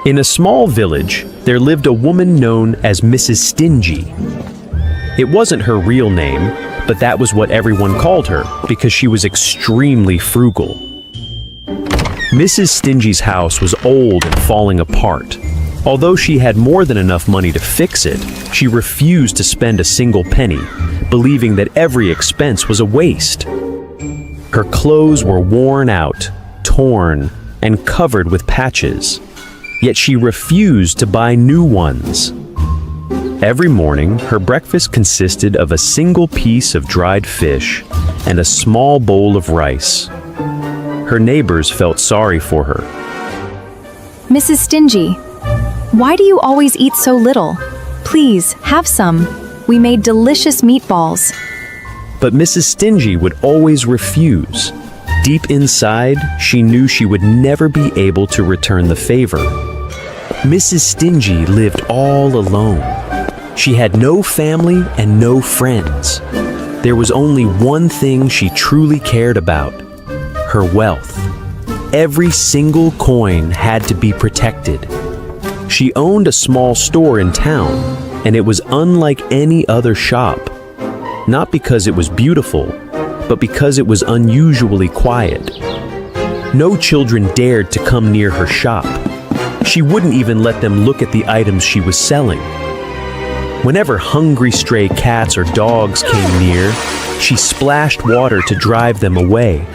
In a small village, there lived a woman known as Mrs. Stingy. It wasn't her real name, but that was what everyone called her because she was extremely frugal. Mrs. Stingy's house was old and falling apart. Although she had more than enough money to fix it, she refused to spend a single penny, believing that every expense was a waste. Her clothes were worn out, torn, and covered with patches. Yet she refused to buy new ones. Every morning, her breakfast consisted of a single piece of dried fish and a small bowl of rice. Her neighbors felt sorry for her. Mrs. Stingy, why do you always eat so little? Please, have some. We made delicious meatballs. But Mrs. Stingy would always refuse. Deep inside, she knew she would never be able to return the favor. Mrs. Stingy lived all alone. She had no family and no friends. There was only one thing she truly cared about: her wealth. Every single coin had to be protected. She owned a small store in town, and it was unlike any other shop. Not because it was beautiful, but because it was unusually quiet. No children dared to come near her shop. She wouldn't even let them look at the items she was selling. Whenever hungry stray cats or dogs came near, she splashed water to drive them away.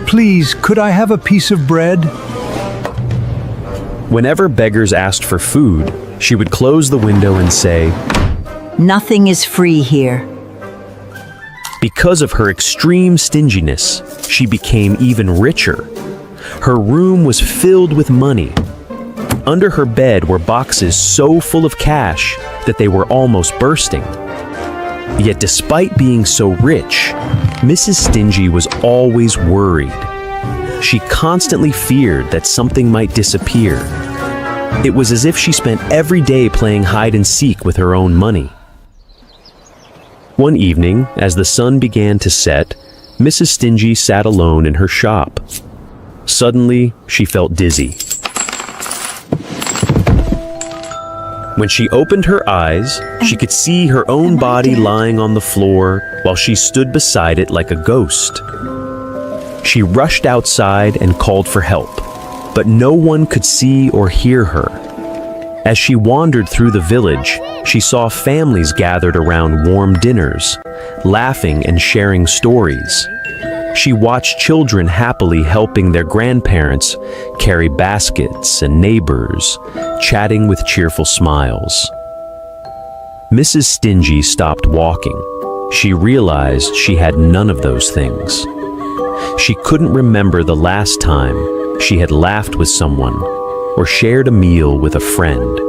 Please, could I have a piece of bread? Whenever beggars asked for food, she would close the window and say, Nothing is free here. Because of her extreme stinginess, she became even richer. Her room was filled with money. Under her bed were boxes so full of cash that they were almost bursting. Yet despite being so rich, Mrs. Stingy was always worried. She constantly feared that something might disappear. It was as if she spent every day playing hide and seek with her own money. One evening, as the sun began to set, Mrs. Stingy sat alone in her shop. Suddenly, she felt dizzy. When she opened her eyes, she could see her own body lying on the floor while she stood beside it like a ghost. She rushed outside and called for help, but no one could see or hear her. As she wandered through the village, she saw families gathered around warm dinners, laughing and sharing stories. She watched children happily helping their grandparents carry baskets and neighbors, chatting with cheerful smiles. Mrs. Stingy stopped walking. She realized she had none of those things. She couldn't remember the last time she had laughed with someone or shared a meal with a friend.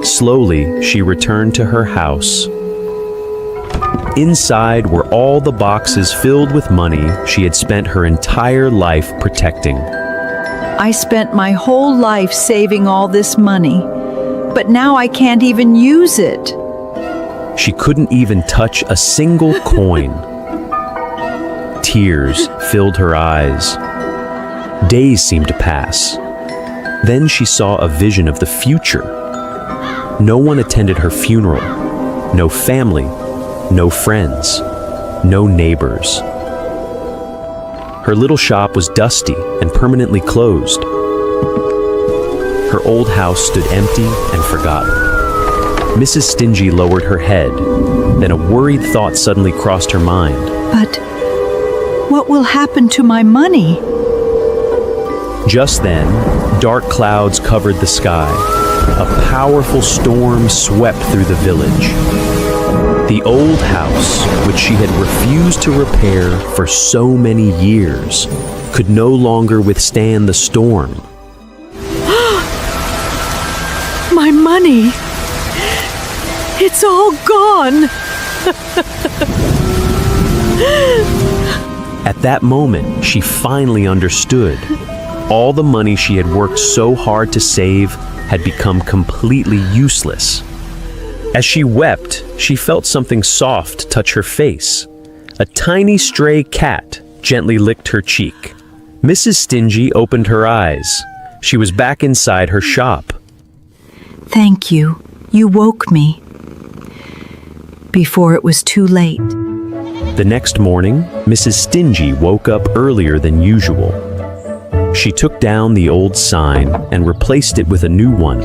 Slowly, she returned to her house. Inside were all the boxes filled with money she had spent her entire life protecting. I spent my whole life saving all this money, but now I can't even use it. She couldn't even touch a single coin. Tears filled her eyes. Days seemed to pass. Then she saw a vision of the future. No one attended her funeral. No family, no friends, no neighbors. Her little shop was dusty and permanently closed. Her old house stood empty and forgotten. Mrs. Stingy lowered her head. Then a worried thought suddenly crossed her mind. But what will happen to my money? Just then, dark clouds covered the sky. A powerful storm swept through the village. The old house, which she had refused to repair for so many years, could no longer withstand the storm. My money! It's all gone! At that moment, she finally understood. All the money she had worked so hard to save had become completely useless. As she wept, she felt something soft touch her face. A tiny stray cat gently licked her cheek. Mrs. Stingy opened her eyes. She was back inside her shop. Thank you. You woke me before it was too late. The next morning, Mrs. Stingy woke up earlier than usual. She took down the old sign and replaced it with a new one.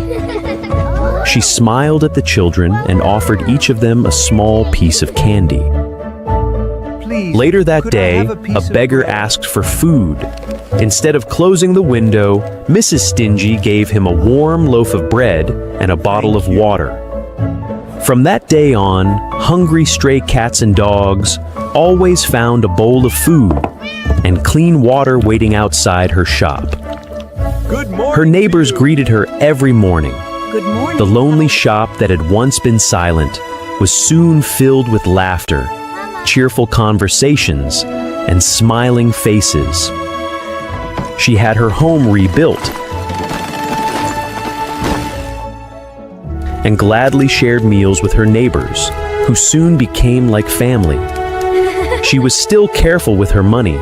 She smiled at the children and offered each of them a small piece of candy. Please, Later that could I day, have a piece a of beggar bread? asked for food. Instead of closing the window, Mrs. Stingy gave him a warm loaf of bread and a bottle of water. From that day on, hungry stray cats and dogs always found a bowl of food and clean water waiting outside her shop. Good morning. Her neighbors greeted her every morning. Good morning. The lonely shop that had once been silent was soon filled with laughter, cheerful conversations, and smiling faces. She had her home rebuilt and gladly shared meals with her neighbors, who soon became like family. She was still careful with her money,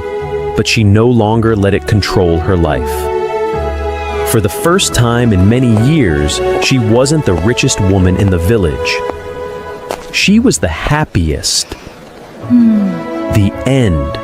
but she no longer let it control her life. For the first time in many years, she wasn't the richest woman in the village. She was the happiest. The end.